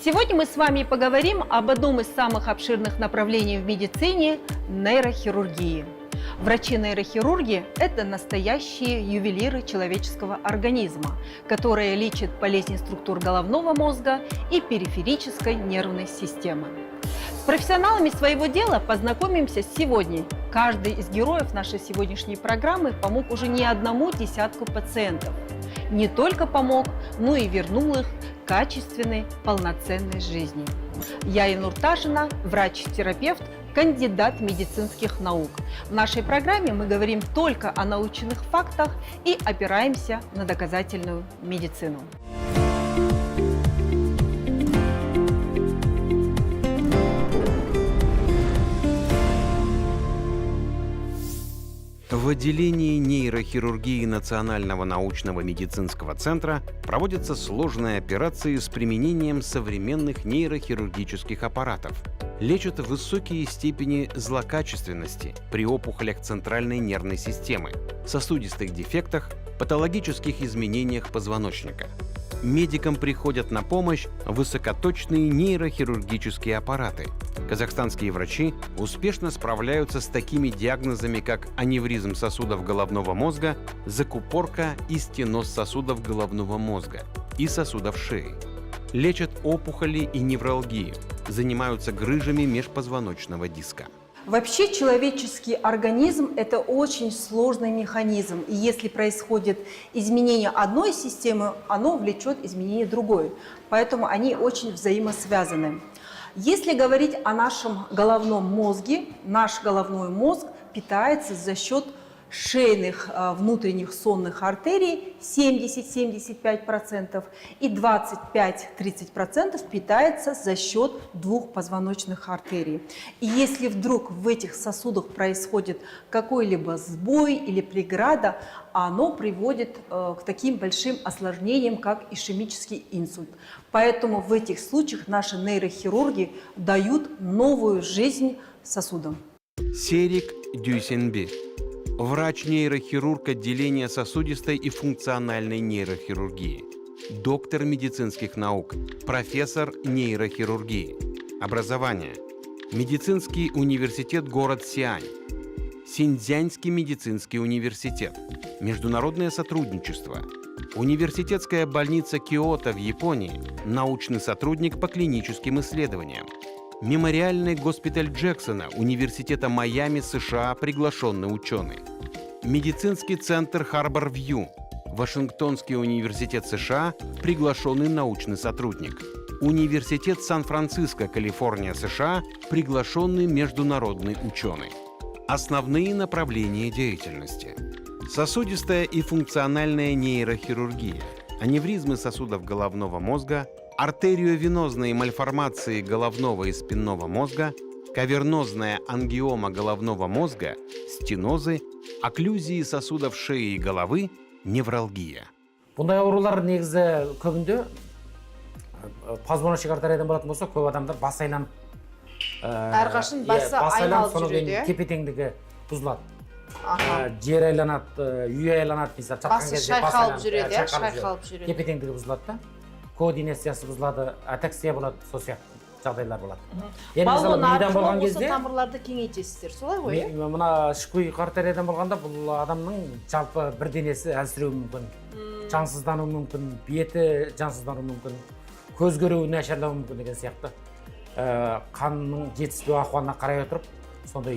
Сегодня мы с вами поговорим об одном из самых обширных направлений в медицине – нейрохирургии. Врачи-нейрохирурги – это настоящие ювелиры человеческого организма, которые лечат болезни структур головного мозга и периферической нервной системы. С профессионалами своего дела познакомимся сегодня. Каждый из героев нашей сегодняшней программы помог уже не одному десятку пациентов. Не только помог, но и вернул их к качественной, полноценной жизни. Я Инур Ташина, врач-терапевт, кандидат медицинских наук. В нашей программе мы говорим только о научных фактах и опираемся на доказательную медицину. В отделении нейрохирургии Национального научного медицинского центра проводятся сложные операции с применением современных нейрохирургических аппаратов. Лечат высокие степени злокачественности при опухолях центральной нервной системы, сосудистых дефектах, патологических изменениях позвоночника. Медикам приходят на помощь высокоточные нейрохирургические аппараты. Казахстанские врачи успешно справляются с такими диагнозами, как аневризм сосудов головного мозга, закупорка и стеноз сосудов головного мозга и сосудов шеи. Лечат опухоли и невралгию, занимаются грыжами межпозвоночного диска. Вообще человеческий организм – это очень сложный механизм. И если происходит изменение одной системы, оно влечет изменение другой. Поэтому они очень взаимосвязаны. Если говорить о нашем головном мозге, наш головной мозг питается за счет шейных внутренних сонных артерий 70-75% и 25-30% питается за счет двух позвоночных артерий. И если вдруг в этих сосудах происходит какой-либо сбой или преграда, оно приводит к таким большим осложнениям, как ишемический инсульт. Поэтому в этих случаях наши нейрохирурги дают новую жизнь сосудам. Серик Дюйсенби. Врач-нейрохирург отделения сосудистой и функциональной нейрохирургии, доктор медицинских наук, профессор нейрохирургии. Образование. Медицинский университет город Сиань, Синьцзянский медицинский университет, международное сотрудничество, университетская больница Киото в Японии, научный сотрудник по клиническим исследованиям. Мемориальный госпиталь Джексона, Университета Майами, США, приглашенный ученый. Медицинский центр Харбор-Вью, Вашингтонский университет США, приглашенный научный сотрудник. Университет Сан-Франциско, Калифорния, США, приглашенный международный ученый. Основные направления деятельности. Сосудистая и функциональная нейрохирургия, аневризмы сосудов головного мозга, артериовенозные мальформации головного и спинного мозга, кавернозная ангиома головного мозга, стенозы, окклюзии сосудов шеи и головы, невралгия. Бұндай аурулар негізі көбінде позвоночник артериядан болатын болса, көп адамдар бас айланып, әрқашан басы айналып жүреді. Тепе-теңдігі бұзылады. Жер айланады, үй айланады, басы шайқалып жүреді, шайқалып жүреді. Тепе-теңдігі бұзылады да. Координациясы бұзылады, атаксия болады, сол сияқты жағдайлар болады. Балғын арқылы осы тамырларды кеңейтесіздер, солай ғой? Мына ішкі артериядан болғанда бұл адамның жалпы бір денесі әлсіреуі мүмкін, жансыздануы мүмкін, беті жансыздануы мүмкін, көз көруі нашарлауы мүмкін деген сияқты. Қанның жетіспеу ахуалына қарай отырып, сондай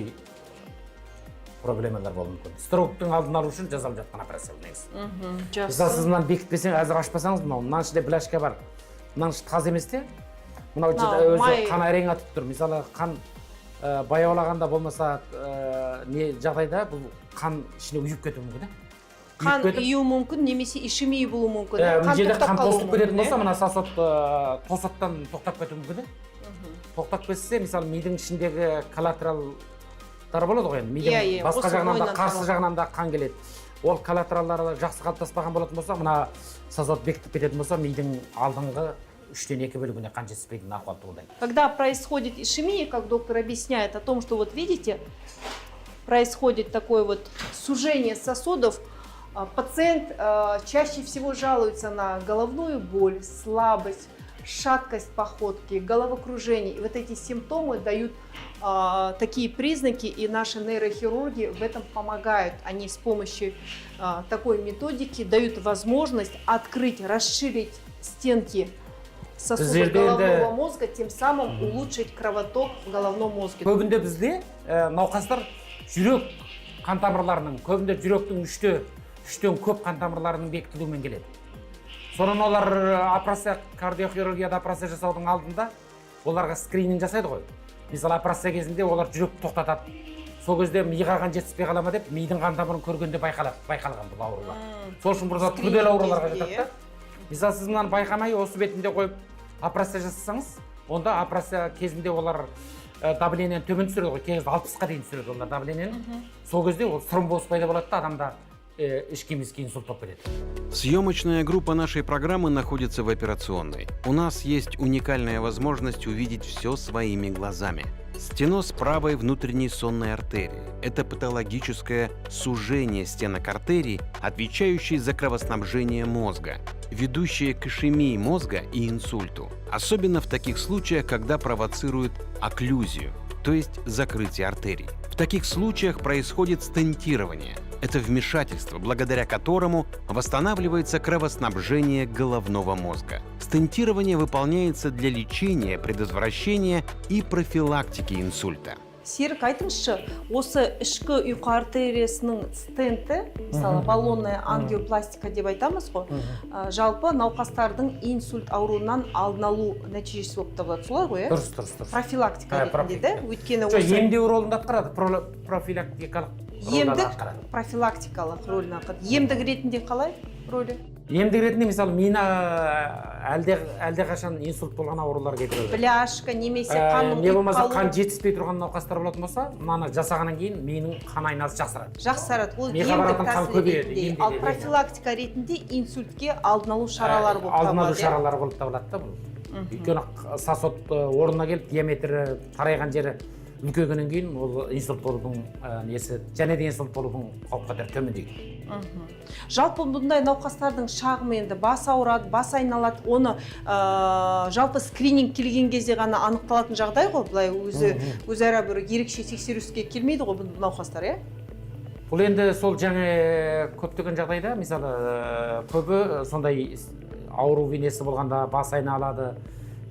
проблемалар болуы мүмкін. Строктың алдын алу үшін жасалып жатқан операция негізі. Мысалы, сіз мынаны бекітпесең, әзір ашпасаңыз, мынаның ішінде бляшка бар. Мынаның ішінде таз емес те, мынау өзі қан әрең атып тұр. Мысалы, қан баяулағанда болмаса не жағдайда бұл қан ішіне үйіп кетуі мүмкін. Қан үйу мүмкін, немесе ишемия болуы мүмкін. Қан тосып кететін болса, мына сосуд тосаттан тоқтап кетуі мүмкін. Тоқтап кетсе, мысалы, мидың ішіндегі коллатералдар болады ғой, мидың басқа жағынан да, қарсы жағынан да қан келеді. Ол коллатералдары жақсы қалыптаспаған болатын болса, мына сосуд бекітіп кететін болса, мидың алдыңғы 3-2 бөлігіне қан жетіспейтін ахуал туындайды. Когда происходит ишемия, как доктор объясняет о том, что вот видите, происходит такое вот сужение сосудов, пациент чаще всего жалуется на головную боль, слабость, шаткость походки, головокружение. И вот эти симптомы дают такие признаки, и наши нейрохирурги в этом помогают. Они с помощью такой методики дают возможность открыть, расширить стенки сосудов головного мозга, тем самым улучшить кровоток в головном мозге. Көбінде бізде науқастар жүрек қан тамырларының, көбінде жүректің үштен көп қан тамырларының бекітілуімен келеді. Сонан олар операция, кардиохирургияда операция жасаудың алдында оларға скрининг жасайды ғой. Мысалы операция кезінде олар жүректі тоқтатады. Сол кезде миға қан жетіспей қала ма деп, мидың қан тамырын көргенде байқалған бұл аурулар. Сол үшін burada күрделі ауруларға жатады да. Мысалы сіз мынаны байқамай осы бетінде қойып операция жасасаңыз, онда операция кезінде олар давлениені төмен түсіреді ғой, кей кезде 60-қа дейін түсіреді олар давлениені. Сол кезде ол тромбоз пайда болады да, адамда ишкемический инсульт болып кетеді. Съемочная группа нашей программы находится в операционной. У нас есть уникальная возможность увидеть все своими глазами. Стеноз правой внутренней сонной артерии – это патологическое сужение стенок артерий, отвечающей за кровоснабжение мозга, ведущее к ишемии мозга и инсульту, особенно в таких случаях, когда провоцирует окклюзию, то есть закрытие артерий. В таких случаях происходит стентирование. Это вмешательство, благодаря которому восстанавливается кровоснабжение головного мозга. Стентирование выполняется для лечения, предотвращения и профилактики инсульта. Серік, айтыңызшы, осы ішкі ұйқы артериясының стенті, мысалы баллонная ангиопластика деп айтамыз ғой, жалпы науқастардың инсульт ауруынан алдын алу нәтижесі болып табылады, солай ғой? Дұрыс. Профилактика ретінде де, өйткені осы емдеу ролында атқарады, профилактикалық ролда атқарады. Профилактикалық рөлін атқарады. Емдік ретінде қалай рөлі? Емдік ретінде мысалы миына әлдеқашан инсульт болған аурулар кетіреді. Бляшка немесе қанның не болмаса қан жетіспей тұрған науқастар болатын болса, мынаны жасағаннан кейін миының қан айнасы жақсарады. Жақсарады. Ол емдік тәсіл ретінде. Ал профилактика ретінде инсультке алдын алу шаралары болып табылады. Алдын алу шаралары болып табылады да бұл. Өйткені сосуд орнына келіп диаметрі тарайған жері үлкейгеннен кейін ол инсульт болудың несі, және де инсульт болудың қауіп-қатері төмендейді. Жалпы бұндай науқастардың шағымы енді бас ауырады, бас айналады, оны жалпы скрининг келген кезде ғана анықталатын жағдай ғой, бұлай өзара бір ерекше тексеріске келмейді ғой бұл науқастар, е? Бұл енді сол жаңа көптеген жағдайда, мысалы көбі сондай ауру бейнесі болғанда бас айналады,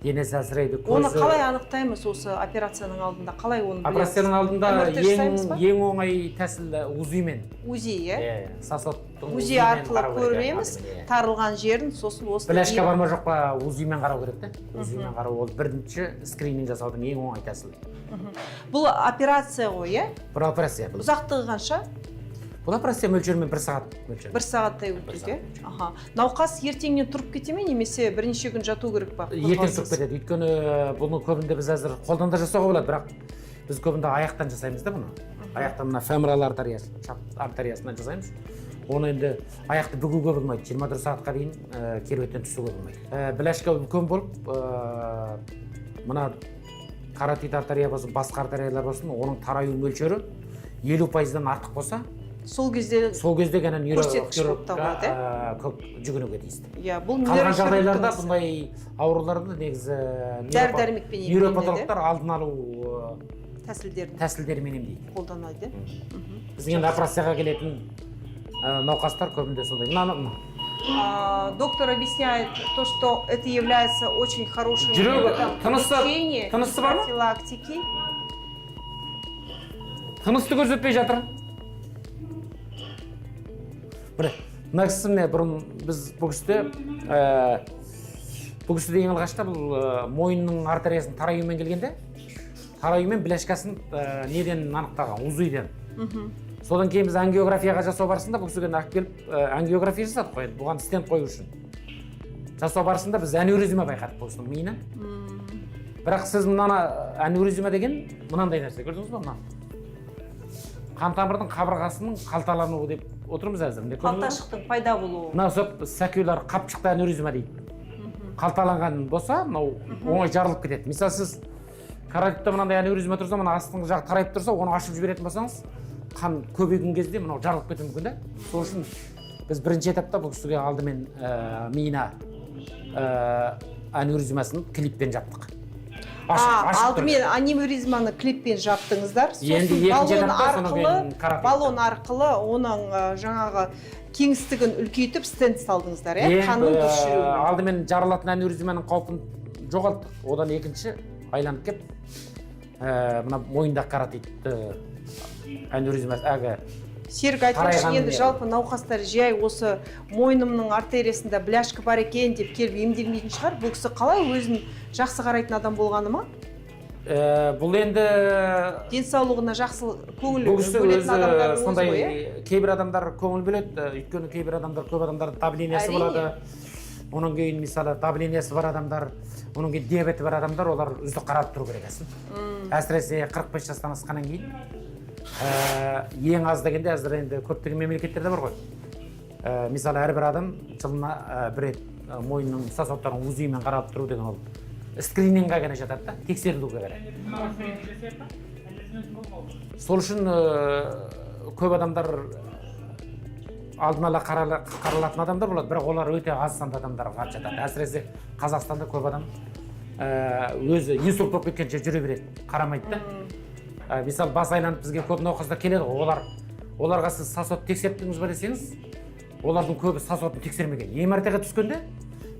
денесі әлсірейді, көзі... Оны қалай анықтаймыз осы операцияның алдында? Қалай оны білеміз? Операцияның алдында ең оңай тәсіл УЗИ-мен. УЗИ, е? Сосудтың УЗИ арқылы көреміз, тарылған жерін, сосын осы... Бляшка бар ма жоқ па, УЗИ-мен қарау керек та. УЗИ-мен қарау ол бірінші скрининг жасаудың ең оңай тәсілі. Бұл операция ғой, е? Бір операция. Ұзақтығы қанша? Бұл операция мөлшерімен 1 сағат мөлшер. 1 сағаттай өтуге. Науқас ертеңнен тұрып кете ме, немесе бірнеше күн жату керек па? Ертең тұрып кетеді. Өйткені бұны көбінде біз әзір қолдан да жасауға болады, бірақ біз көбінде аяқтан жасаймыз да бұны. Аяқтан мына феморал артериясынан жасаймыз. Оны енді аяқты бүгуге болмайды. 24 сағатқа дейін керуеттен түсуге болмайды. Бляшка үлкен болып, мына каротид артерия болсын, басқа артериялар болсын, оның тараю мөлшері 50%-дан артық болса, сол кезде ғана нейрохирургқа көп жүгінуге тиісті. Қалған жағдайларда бұндай ауруларды негізі нейропатологтар алдын алу тәсілдерімен емдейді. Қолданады. Біз енді операцияға келетін науқастар көбінде сондай. Доктор объясняет то, что это является очень хорошим методом лечения, профилактики. Тынысты көрсетпей жатыр. Мына кісі міне бұрын біз бұл кісіде ең алғашта бұл мойынның артериясын тараюмен келгенде, тараюмен бляшкасын неден анықтаған, УЗИ-ден. Содан кейін біз ангиографияға жасау барысында бұл кісіге нақ келіп ангиография жасадық қой, бұған стент қою үшін. Жасау барысында біз аневризма байқадық бұл кісінің миынан. Бірақ сіз мынаны аневризма деген мынандай нәрсе көрдіңіз бе мына? Қан тамырдың қабырғасының қалталануы деп отырмыз әзір. Қалташықтың пайда болуы. Мына сәкеулер қапшықты аневризма дейді. Қалталанған болса, мынау оңай жарылып кетеді. Мысалы сіз каротидта мынандай аневризма тұрса, мына астыңғы жағы тарайып тұрса, оны ашып жіберетін болсаңыз, қан көбейген кезде мынау жарылып кетуі мүмкін да. Сол үшін біз бірінші этапта бұл кісіге алдымен миына аневризмасын клиппен жаптық. Ашық Алдымен аневризманы клиппен жаптыңыздар, Енді сосын екінші баллон арқылы оның жаңағы кеңістігін үлкейтіп стенд салдыңыздар, қанның дұрыс жүруіне. Алдымен жарылатын аневризманың қаупін жоғалттық. Одан екінші айланып кеп, мына мойында қаратайды аневризма әгі. Серік айтыңызшы, енді жалпы науқастар жай осы мойнымның артериясында бляшка бар екен деп келіп емделмейтін шығар. Бұл кісі қалай өзін жақсы қарайтын адам болғаны ма? Бұл енді денсаулығына жақсы көңіл бөлетін адамдар өзі сондай ғой, кейбір адамдар көңіл бөледі, өйткені кейбір адамдар, көп адамдар давлениясы болады. Оның кейін мысалы давлениясы бар адамдар, оның кейін диабеті бар адамдар, олар үздік қаралып тұру керек әсіл. Әсіресе 45 жастан асқаннан кейін ең аз дегенде әзір енді көптеген мемлекеттерде бар ғой. Мысалы әрбір адам жылына бір рет мойнының сосудтарын УЗИмен қаралып тұру деген ол скринингқа ғана жатады да, тексерілуге қарай. Сол үшін көп адамдар алдын ала қаралатын адамдар болады, бірақ олар өте аз санды адамдарға жатады. Әсіресе Қазақстанда көп адам өзі инсульт болып кеткенше жүре береді, қарамайды да. Мысалы бас айланып бізге көп науқастар келеді ғой, оларға сіз сосуд тексерттіңіз ба десеңіз, олардың көбі сосудын тексермеген. МРТ-ға түскенде,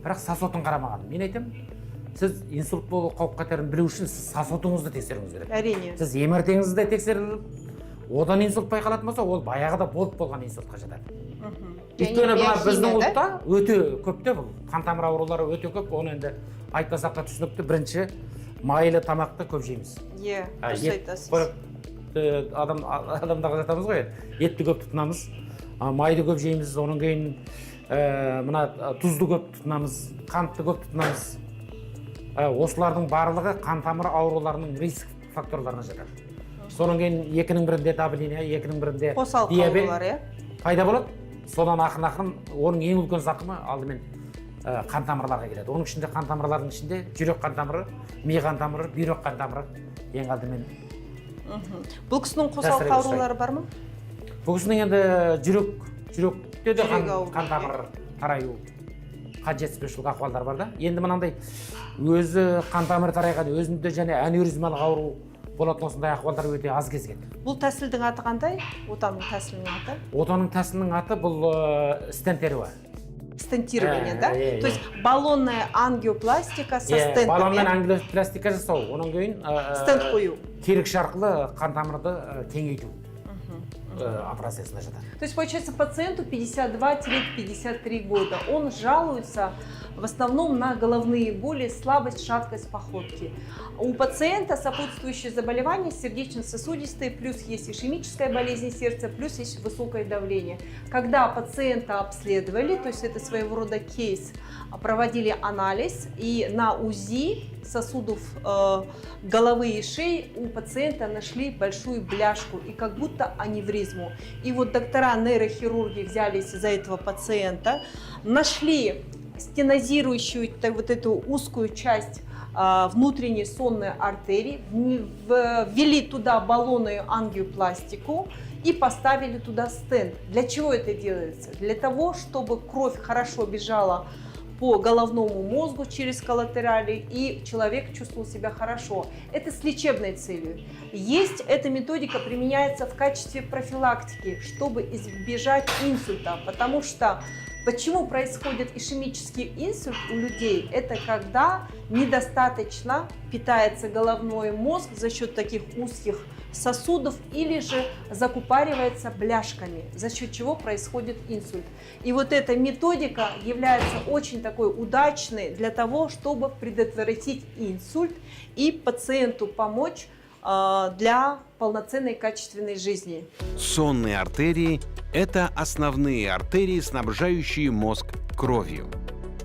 бірақ сосудын қарамаған. Мен айтам, сіз инсульт болу қауіп қатерін білу үшін сіз сосудыңызды тексеруіңіз керек. Әрине. Сіз МРТ-іңізді де тексеріліп, одан инсульт байқалатын болса, ол баяғыда болып болған инсультқа жатады. Өйткені біздің ұлтта өте көп те бұл. Қан тамыр аурулары өте көп. Оны енді айтпасақ та түсінікті. Бірінші, майлы тамақты көп жейміз. Дұрыс айтасыз. Адамдарға жатамыз ғой, етті көп тұтынамыз, майды көп жейміз, оның кейін мына тұзды көп тұтынамыз, қантты көп тұтынамыз. Осылардың барлығы қан тамыры ауруларының риск факторларына жатады. Соның кейін екінің бірінде давление, екінің бірінде диабет пайда болады. Содан ақын оның ең үлкен зақымы алдымен қан тамырларға келеді. Оның ішінде қан тамырлардың ішінде жүрек қан тамыры, ми қан тамыры, бүйрек қан тамыры ең алдымен. Бұл кісінің қосалқы аурулары бар ма? Бұл кісінің енді жүректе де қан тамыры тараю, қан жетіспеушілік ахуалдар бар да. Енді мынандай өзі қан тамыры тарайған өзінде және аневризмалық ауру болатын осындай ахуалдар өте аз кезігеді. Бұл тәсілдің аты қандай? Отаның тәсілінің аты? Отаның тәсілінің аты бұл стентирование. Стентирование, да? То есть баллонная ангиопластика со стентом. Баллонмен ангиопластика жасау, оның кейін стенд қою. Киргіш арқылы қан тамырды кеңейту процессіне жатады. То есть, получается, пациенту 52-53 года. Он жалуется в основном на головные боли, слабость, шаткость походки. У пациента сопутствующие заболевания сердечно-сосудистые, плюс есть ишемическая болезнь сердца, плюс есть высокое давление. Когда пациента обследовали, то есть это своего рода кейс, проводили анализ, и на УЗИ сосудов головы и шеи у пациента нашли большую бляшку и как будто аневризму. И вот доктора нейрохирурги взялись за этого пациента, нашли стенозирующую вот эту узкую часть внутренней сонной артерии, ввели туда баллонную ангиопластику и поставили туда стенд. Для чего это делается? Для того, чтобы кровь хорошо бежала по головному мозгу через коллатерали, и человек чувствовал себя хорошо. Это с лечебной целью. Есть эта методика, применяется в качестве профилактики, чтобы избежать инсульта, потому что почему происходит ишемический инсульт у людей? Это когда недостаточно питается головной мозг за счет таких узких сосудов или же закупоривается бляшками, за счет чего происходит инсульт. И вот эта методика является очень такой удачной для того, чтобы предотвратить инсульт и пациенту помочь для полноценной качественной жизни. Сонные артерии – это основные артерии, снабжающие мозг кровью.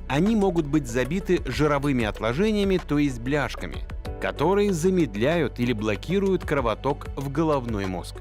Они могут быть забиты жировыми отложениями, то есть бляшками, которые замедляют или блокируют кровоток в головной мозг.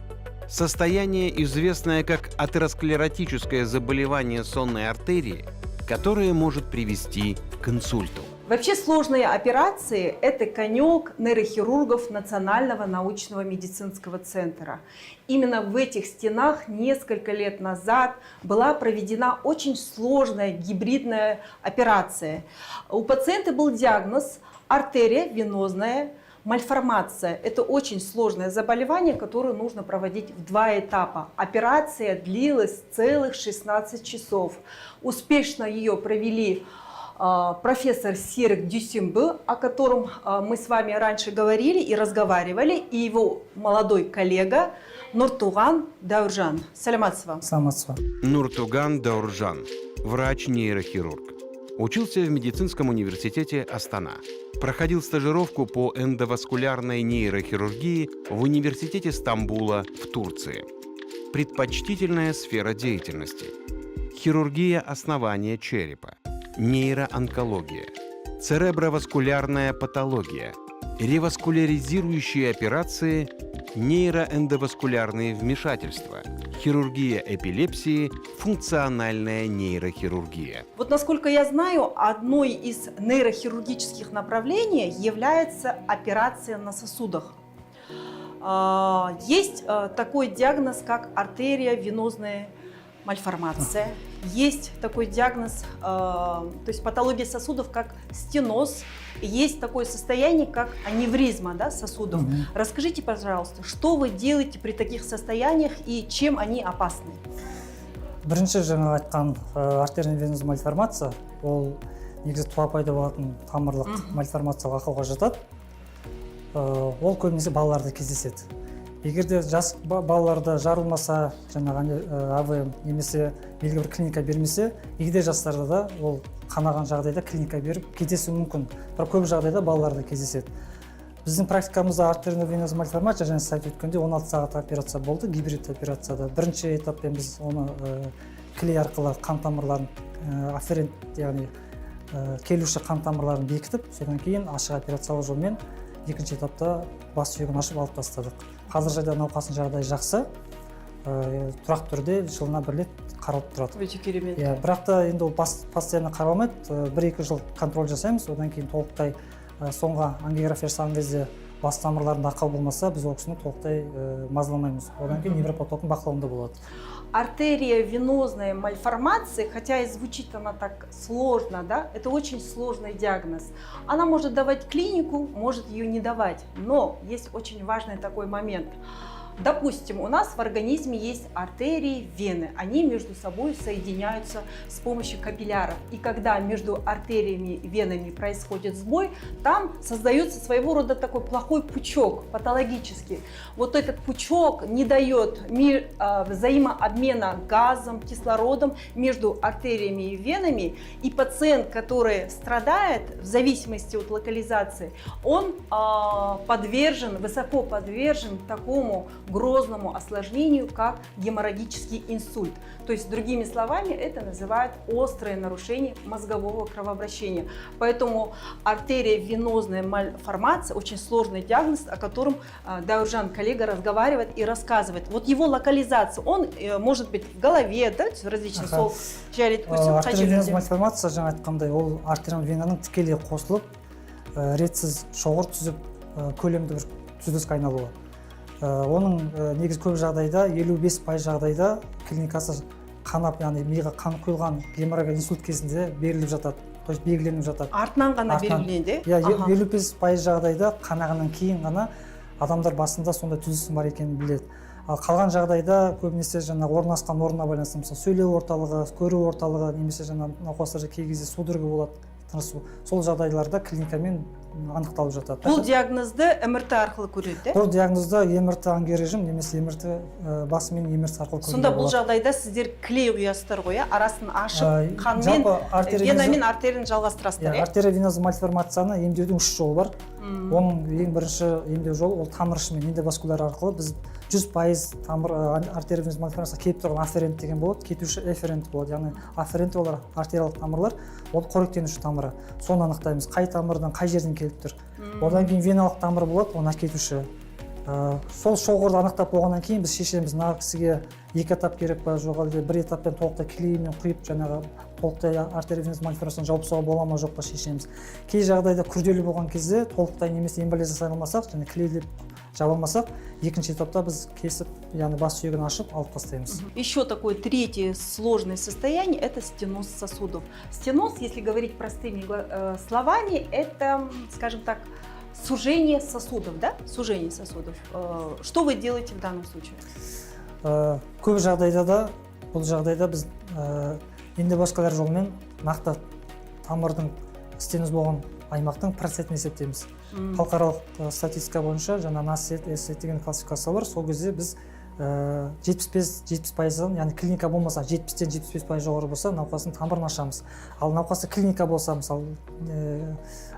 Состояние, известное как атеросклеротическое заболевание сонной артерии, которое может привести к инсульту. Вообще сложные операции – это конек нейрохирургов Национального научного медицинского центра. Именно в этих стенах несколько лет назад была проведена очень сложная гибридная операция. У пациента был диагноз артерия венозная мальформация. Это очень сложное заболевание, которое нужно проводить в 2 этапа. Операция длилась целых 16 часов. Успешно ее провели профессор Серик Дюсимбы, о котором мы с вами раньше говорили и разговаривали, и его молодой коллега Нуртуган Дауржан. Саламатсва. Саламатсва. Нуртуган Дауржан, врач-нейрохирург. Учился в медицинском университете Астана. Проходил стажировку по эндоваскулярной нейрохирургии в университете Стамбула в Турции. Предпочтительная сфера деятельности: хирургия основания черепа, нейроонкология, цереброваскулярная патология, реваскуляризирующие операции, нейроэндоваскулярные вмешательства, хирургия эпилепсии, функциональная нейрохирургия. Вот насколько я знаю, одной из нейрохирургических направлений является операция на сосудах. Есть такой диагноз, как артерия венозная мальформация. Есть такой диагноз, то есть патология сосудов, как стеноз. Есть такое состояние, как аневризма, да, сосудов. Расскажите, пожалуйста, что вы делаете при таких состояниях и чем они опасны? Бірінші жаңа айтқан артерия венозная мальформация, ол негізі туа пайда болатын тамырлық мальформациялық ақауға жатады. Ол көбінесе балаларда кездеседі. Егер де жас балаларда жарылмаса, жаңағы АВМ немесе белгілі бір клиника бермесе, егде жастарда да ол қанаған жағдайда клиника беріп кездесуі мүмкін. Бірақ көп жағдайда балаларда кездеседі. Біздің практикамызда артерия венозная мальформация, және сайт өткенде 16 сағат операция болды, гибрид операцияда. Бірінші этаппен біз оны клей арқылы қан тамырларын афферент, яғни келуші қан тамырларын бекітіп, содан кейін ашық операциялық жолмен екінші этапта бас сүйегін ашып алып тастадық. Қазір жайда науқастың жағдайы жақсы, тұрақты түрде жылына 1 рет қаралып тұрады. Өте керемет. Бірақ та енді ол постоянно қаралмайды, 1-2 жыл контроль жасаймыз, одан кейін толықтай соңғы ангиография жасаған кезде бас тамырларында ақау болмаса, біз ол кісіні толықтай мазаламаймыз. Одан кейін невропатологтың бақылауында болады. Артерия венозная мальформация, хотя и звучит она так сложно, да, это очень сложный диагноз. Она может давать клинику, может ее не давать, но есть очень важный такой момент. Допустим, у нас в организме есть артерии, вены. Они между собой соединяются с помощью капилляров. И когда между артериями и венами происходит сбой, там создается своего рода такой плохой пучок, патологический. Вот этот пучок не дает взаимообмена газом, кислородом между артериями и венами. И пациент, который страдает в зависимости от локализации, он высоко подвержен такому грозному осложнению, как геморрагический инсульт. То есть, другими словами, это называют острое нарушение мозгового кровообращения. Поэтому артерия венозная мальформация очень сложный диагноз, о котором Дауржан, коллега, разговаривает и рассказывает. Вот его локализация, он может быть в голове, да, различные сол жарит. Артерия венозная мальформация, жаңа айтқандай, ол артерия венаның тікелей қосылып, ретсіз шоғыр түзіп, көлемді бір түзіліске айналуы. Оның негізі көп жағдайда, 55% жағдайда клиникасы қанап, яғни миға қан құйылған геморрагия инсульт кезінде беріліп жатады, то есть белгіленіп жатады. Артынан ғана белгіленеді? 55% жағдайда қанағаннан кейін ғана адамдар басында сондай түзілісі бар екенін біледі. Ал қалған жағдайда көбінесе жаңа орналасқан орнына байланысты, мысалы сөйлеу орталығы, көру орталығы, немесе жаңа науқастарда кей кезде судорога болады, тынысу. Сол жағдайларда клиникамен анықталып жатады. Бұл диагнозды МРТ арқылы көреді? Бұл диагнозды МРТ ангиорежим немесе МРТ басымен МРТ арқылы көреді. Сонда бұл жағдайда сіздер клей құясыздар ғой, арасын ашып, қанмен вена мен артерияны жалғастырасыздар. Артерия венозная мальформацияны емдеудің 3 жолы бар. Оның ең бірінші емдеу жолы ол тамыр ішімен эндоваскуляр арқылы біз 100% тамыр артерия венозная мальформацияға келіп тұрған афферент деген болады, кетуші эфферент болады. Яғни афферент олар артериялық тамырлар, ол қоректенуші тамыры. Соны анықтаймыз, қай тамырдан қай жерден келіп тұр. Одан кейін веналық тамыр болады, оны әкетуші. сол шоғырды анықтап болғаннан кейін біз шешеміз мына кісіге 2 этап керек па жоқ әлде 1 этаппен толықтай клеймен құйып жаңағы толықтай артерия венозный мальформацияны жауып тастауға бола ма жоқ па шешеміз. Кей жағдайда күрделі болған кезде толықтай немесе эмболия жасай алмасақ және клейлеп жаба алмасақ, екінші этапта біз кесіп, яғни бас сүйегін ашып алып тастаймыз. Еще такое третье сложное состояние – это стеноз сосудов. Стеноз, если говорить простыми словами, это, скажем так, сужение сосудов, да? Сужение сосудов. Что вы делаете в данном случае? Көп жағдайда да, бұл жағдайда біз эндоваскуляр жолмен нақты тамырдың стеноз болған аймақтың процентін есептейміз. Халықаралық статистика бойынша жаңа NASS деген классификация бар. Сол кезде біз 75-70%, яғни клиника болмаса 70-тен 75% жоғары болса, науқастың тамырын ашамыз. Ал науқасы клиника болса, мысалы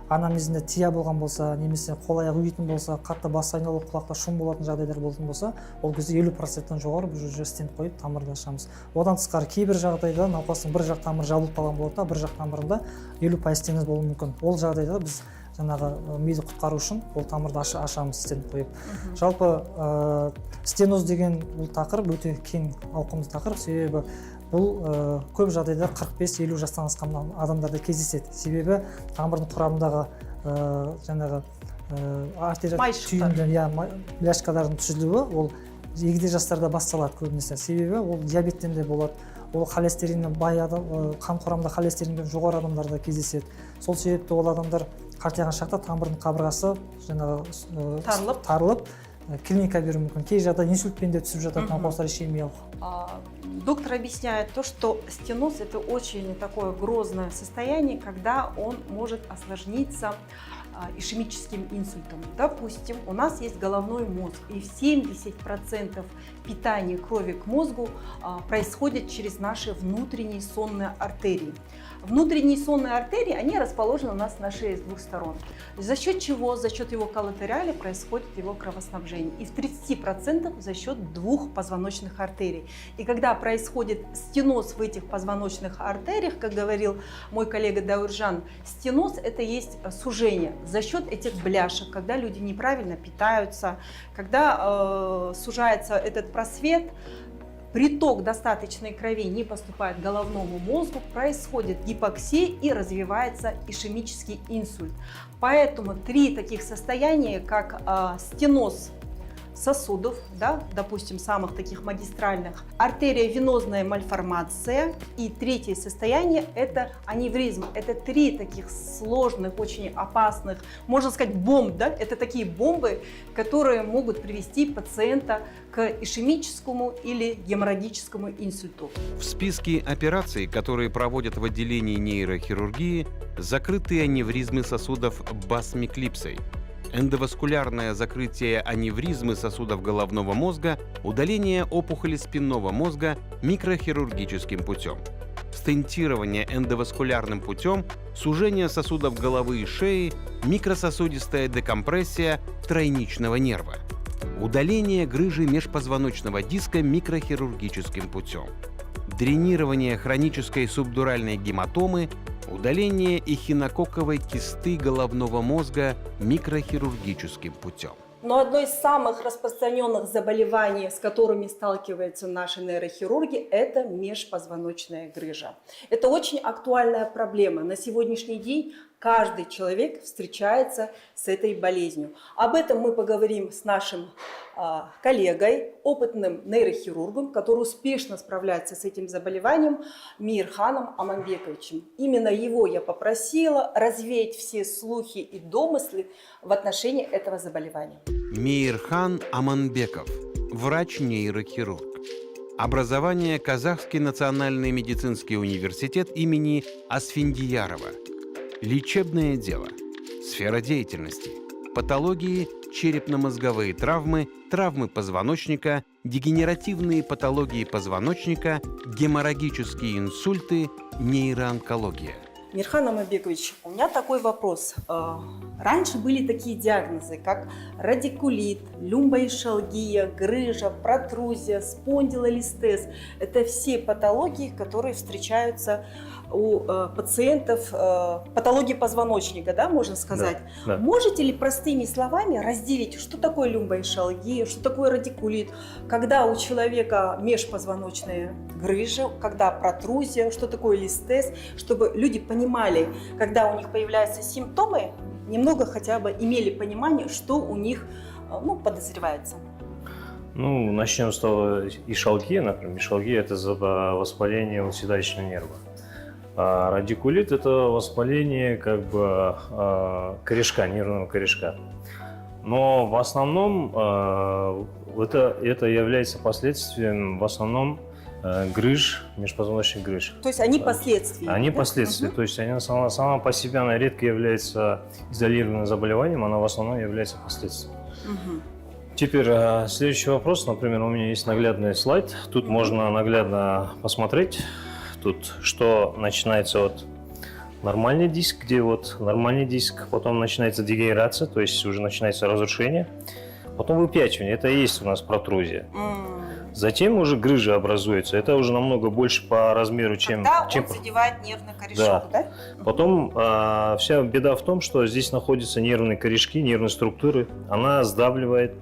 анамнезінде тия болған болса, немесе қол аяқ ұйитын болса, қатты бас айналып құлақта шум болатын жағдайлар болатын болса, ол кезде 50%-тан жоғары біз уже стенд қойып тамырды ашамыз. Одан тысқары кейбір жағдайда науқастың бір жақ тамыры жабылып қалған болады, бір жақ тамырында 50% стеноз болуы мүмкін. Ол жағдайда біз жаңағы миды құтқару үшін ол тамырды ашамыз стенд қойып. Жалпы стеноз деген бұл тақырып өте кең ауқымды тақырып, себебі бұл көп жағдайда 45-50 жастан асқан адамдарда кездеседі. Себебі тамырдың құрамындағы жаңағы артерия түйінді бляшкалардың түзілуі ол егде жастарда басталады көбінесе. Себебі ол диабеттен де болады. Ол холестерині бай адам, қан құрамында холестеринге жоғары адамдарда кездеседі. Сол себепті ол адамдар қартайған шақта тамырдың қабырғасы жаңағы тарылып клиника беру мүмкін. Кей жағдайда инсультпен де түсіп жатады науқастар ишемиялық. Доктор объясняет то, что стеноз – это очень такое грозное состояние, когда он может осложниться ишемическим инсультом. Допустим, у нас есть головной мозг, и 70% питания крови к мозгу происходит через наши внутренние сонные артерии. Внутренние сонные артерии, они расположены у нас на шее с двух сторон. За счет чего? За счет его коллатерали происходит его кровоснабжение. И в 30% за счет двух позвоночных артерий. И когда происходит стеноз в этих позвоночных артериях, как говорил мой коллега Дауржан, стеноз – это есть сужение за счет этих бляшек, когда люди неправильно питаются, когда сужается этот просвет, приток достаточной крови не поступает к головному мозгу, происходит гипоксия и развивается ишемический инсульт. Поэтому 3 таких состояния, как стеноз сосудов, да, допустим, самых таких магистральных, артериовенозная мальформация, и 3 состояние – это аневризма. Это 3 таких сложных, очень опасных, можно сказать, бомб, да? Это такие бомбы, которые могут привести пациента к ишемическому или геморрагическому инсульту. В списке операций, которые проводят в отделении нейрохирургии, закрытые аневризмы сосудов басмиклипсой, эндоваскулярное закрытие аневризмы сосудов головного мозга, удаление опухоли спинного мозга микрохирургическим путем, стентирование эндоваскулярным путем, сужение сосудов головы и шеи, микрососудистая декомпрессия тройничного нерва, удаление грыжи межпозвоночного диска микрохирургическим путем, дренирование хронической субдуральной гематомы, удаление эхинококковой кисты головного мозга микрохирургическим путем. Но одно из самых распространенных заболеваний, с которыми сталкиваются наши нейрохирурги, это межпозвоночная грыжа. Это очень актуальная проблема. На сегодняшний день каждый человек встречается с этой болезнью. Об этом мы поговорим с нашим коллегой, опытным нейрохирургом, который успешно справляется с этим заболеванием, Мейирханом Аманбековичем. Именно его я попросила развеять все слухи и домыслы в отношении этого заболевания. Мейирхан Аманбеков, врач-нейрохирург. Образование Казахский национальный медицинский университет имени Асфендиярова. Лечебное дело. Сфера деятельности. Патологии, черепно-мозговые травмы, травмы позвоночника, дегенеративные патологии позвоночника, геморрагические инсульты, нейроонкология. Мейирхан Аманбекович, у меня такой вопрос. Раньше были такие диагнозы, как радикулит, люмбоишалгия, грыжа, протрузия, спондилолистез. Это все патологии, которые встречаются у пациентов, патологии позвоночника, да, можно сказать. Да. Можете ли простыми словами разделить, что такое люмбоишалгия, что такое радикулит, когда у человека межпозвоночная грыжа, когда протрузия, что такое листез, чтобы люди понимали, когда у них появляются симптомы, немного хотя бы имели понимание, что у них подозревается. Ну, начнем с того, ишалгия, например. Ишалгия – это воспаление седалищного нерва. А радикулит – это воспаление корешка, нервного корешка. Но в основном это является последствием, в основном, грыж, межпозвоночных грыж. То есть они последствия? Они да? последствия. То есть они сама по себе, она редко является изолированным заболеванием, она в основном является последствием. Теперь следующий вопрос. Например, у меня есть наглядный слайд. Тут можно наглядно посмотреть, тут что начинается от нормальный диск, где вот нормальный диск, потом начинается дегенерация, то есть уже начинается разрушение, потом выпячивание, это и есть у нас протрузия. Затем уже грыжа образуется, это уже намного больше по размеру, чем... Он задевает нервный корешок, да? Потом вся беда в том, что здесь находятся нервные корешки, нервные структуры, она сдавливает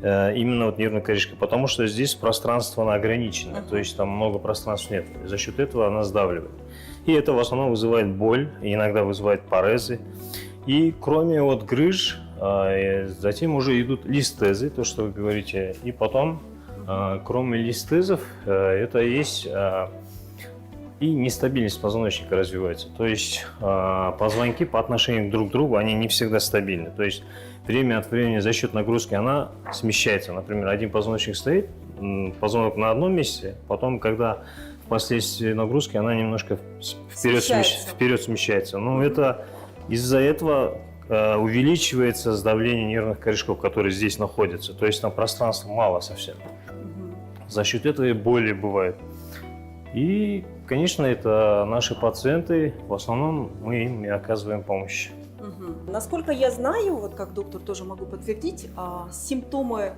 именно вот нервные корешки, потому что здесь пространство оно ограничено, то есть там много пространств нет, за счет этого она сдавливает. И это в основном вызывает боль, иногда вызывает парезы. И кроме вот грыж, затем уже идут листезы, то, что вы говорите, и потом... Кроме листезов, это есть и нестабильность позвоночника развивается. То есть позвонки по отношению друг к другу, они не всегда стабильны. То есть время от времени за счет нагрузки она смещается. Например, один позвоночник стоит, позвонок на одном месте, потом, когда впоследствии нагрузки, она немножко вперед смещается. Но это из-за этого увеличивается давление нервных корешков, которые здесь находятся. То есть там пространства мало совсем. За счет этого и боли бывает. И, конечно, это наши пациенты, в основном мы им и оказываем помощь. Насколько я знаю, вот как доктор тоже могу подтвердить, симптомы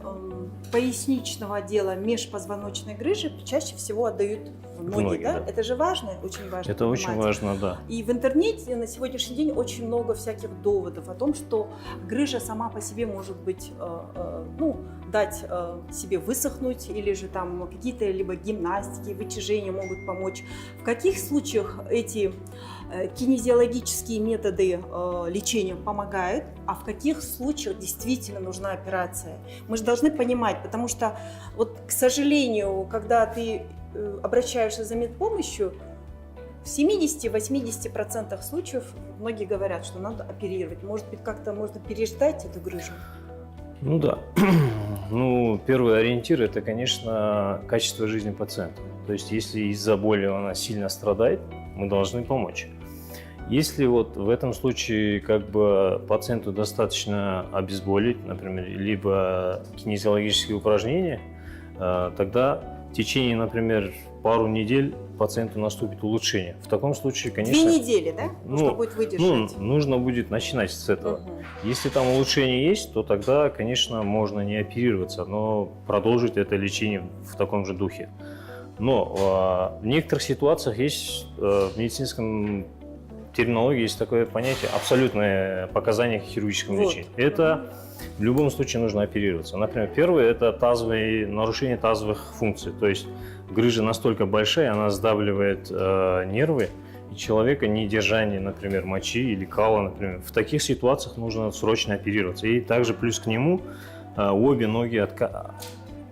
поясничного отдела межпозвоночной грыжи чаще всего отдают в ноги, да? Это же важно, очень важно. Это очень важно, да. И в интернете на сегодняшний день очень много всяких доводов о том, что грыжа сама по себе может быть, дать себе высохнуть, или же там какие-то либо гимнастики, вытяжения могут помочь. В каких случаях эти кинезиологические методы лечения помогают, а в каких случаях действительно нужна операция? Мы же должны понимать, потому что, вот, к сожалению, когда ты обращаешься за медпомощью, в 70-80% случаев многие говорят, что надо оперировать. Может быть, как-то можно переждать эту грыжу? Ну да. Первый ориентир – это, конечно, качество жизни пациента. То есть, если из-за боли она сильно страдает, мы должны помочь. Если вот в этом случае пациенту достаточно обезболить, например, либо кинезиологические упражнения, тогда в течение, например, пару недель пациенту наступит улучшение. В таком случае, конечно... 2 недели, да? Нужно будет выдержать. Нужно будет начинать с этого. Если там улучшение есть, то тогда, конечно, можно не оперироваться, но продолжить это лечение в таком же духе. Но в некоторых ситуациях есть в медицинском терминологии есть такое понятие абсолютное показание к хирургическому лечению. Это в любом случае нужно оперироваться. Например, первое – это нарушение тазовых функций. То есть грыжа настолько большая, она сдавливает нервы, и человека недержание, например, мочи или кала, например. В таких ситуациях нужно срочно оперироваться. И также плюс к нему обе ноги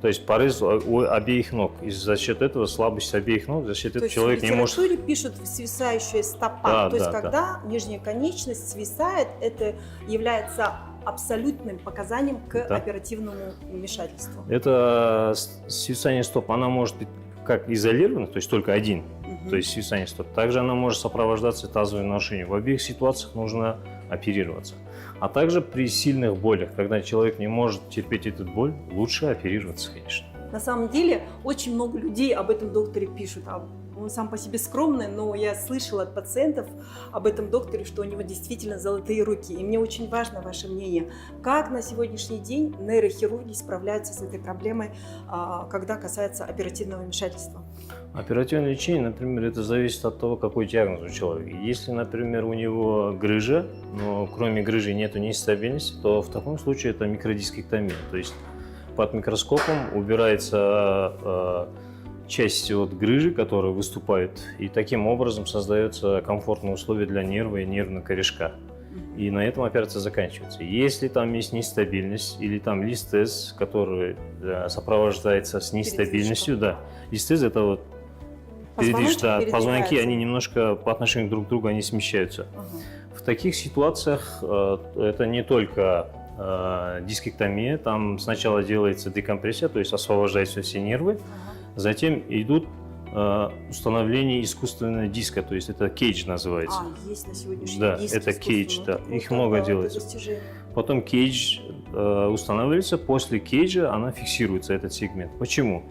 то есть порез обеих ног. И за счет этого слабость обеих ног, за счет этого человек не может... В литературе пишут свисающая стопа. То есть когда нижняя конечность свисает, это является абсолютным показанием к оперативному вмешательству. Это свисание стоп, она может быть как изолирована, то есть только один, то есть свисание стоп. Также она может сопровождаться тазовым нарушением. В обеих ситуациях нужно оперироваться. А также при сильных болях, когда человек не может терпеть эту боль, лучше оперироваться, конечно. На самом деле, очень много людей об этом докторе пишут, Он сам по себе скромный, но я слышала от пациентов об этом докторе, что у него действительно золотые руки. И мне очень важно ваше мнение. Как на сегодняшний день нейрохирурги справляются с этой проблемой, когда касается оперативного вмешательства? Оперативное лечение, например, это зависит от того, какой диагноз у человека. Если, например, у него грыжа, но кроме грыжи нету нестабильности, то в таком случае это микродискектомия. То есть под микроскопом убирается часть от грыжи, которая выступает, и таким образом создается комфортные условия для нерва и нервного корешка. И на этом операция заканчивается. Если там есть нестабильность или там листез, который сопровождается с нестабильностью, да, листез это вот позвонки, они немножко по отношению друг к другу они смещаются. В таких ситуациях это не только дискектомия, там сначала делается декомпрессия, то есть освобождаются все нервы, затем идут установление искусственного диска, то есть это кейдж называется. Есть на сегодняшний день. Да, диск это кейдж, да, вот их много это делается. достижение. Потом кейдж устанавливается, после кейджа она фиксируется, этот сегмент. Почему?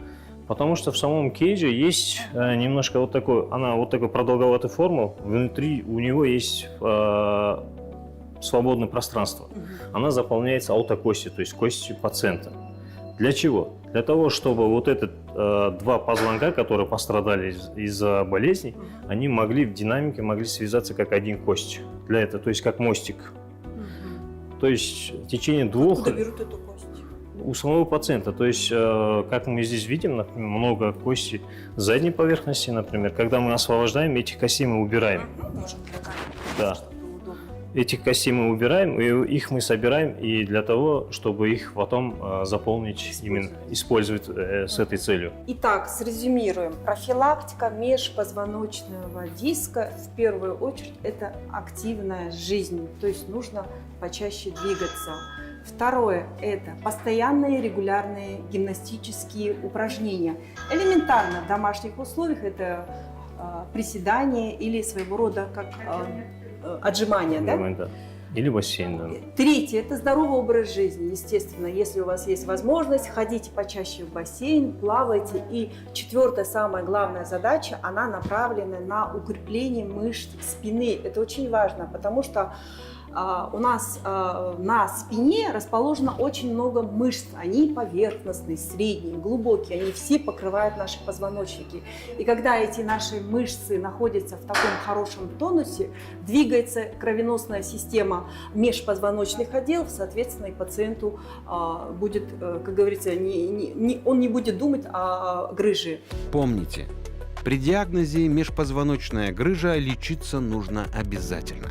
Потому что в самом кейдже есть немножко вот такой продолговатой формы, внутри у него есть свободное пространство. Она заполняется аутокостью, то есть костью пациента. Для чего? Для того, чтобы вот этот два позвонка, которые пострадали из-за болезни, они могли в динамике связаться как один кость. Для этого, то есть как мостик. То есть в течение двух... Откуда берут эту кость? У самого пациента. То есть, как мы здесь видим, например, много костей задней поверхности, например. Когда мы освобождаем, этих костей мы убираем. Да. Этих костей мы убираем, и их мы собираем и для того, чтобы их потом заполнить, именно использовать с этой целью. Итак, срезюмируем. Профилактика межпозвоночного диска в первую очередь это активная жизнь, то есть нужно почаще двигаться. Второе – это постоянные регулярные гимнастические упражнения. Элементарно в домашних условиях это приседание или своего рода как отжимания, да? Или бассейн, да. Третье – это здоровый образ жизни. Естественно, если у вас есть возможность, ходите почаще в бассейн, плавайте. И четвертая, самая главная задача, она направлена на укрепление мышц спины. Это очень важно, потому что у нас на спине расположено очень много мышц. Они поверхностные, средние, глубокие. Они все покрывают наши позвоночники. И когда эти наши мышцы находятся в таком хорошем тонусе, двигается кровеносная система межпозвоночных отделов, соответственно, и пациенту будет, как говорится, он не будет думать о грыже. Помните, при диагнозе межпозвоночная грыжа лечиться нужно обязательно.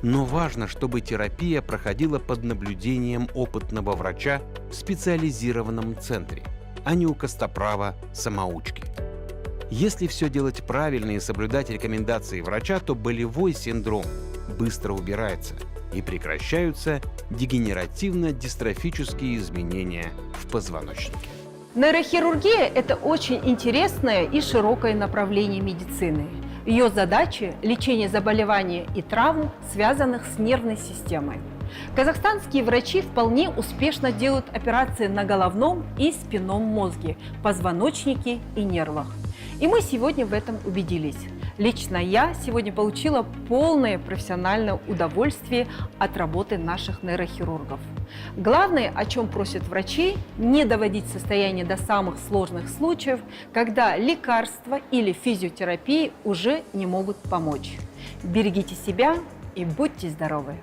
Но важно, чтобы терапия проходила под наблюдением опытного врача в специализированном центре, а не у костоправа-самоучки. Если все делать правильно и соблюдать рекомендации врача, то болевой синдром быстро убирается и прекращаются дегенеративно-дистрофические изменения в позвоночнике. Нейрохирургия – это очень интересное и широкое направление медицины. Ее задача – лечение заболеваний и травм, связанных с нервной системой. Казахстанские врачи вполне успешно делают операции на головном и спинном мозге, позвоночнике и нервах. И мы сегодня в этом убедились. Лично я сегодня получила полное профессиональное удовольствие от работы наших нейрохирургов. Главное, о чем просят врачи, не доводить состояние до самых сложных случаев, когда лекарства или физиотерапии уже не могут помочь. Берегите себя и будьте здоровы!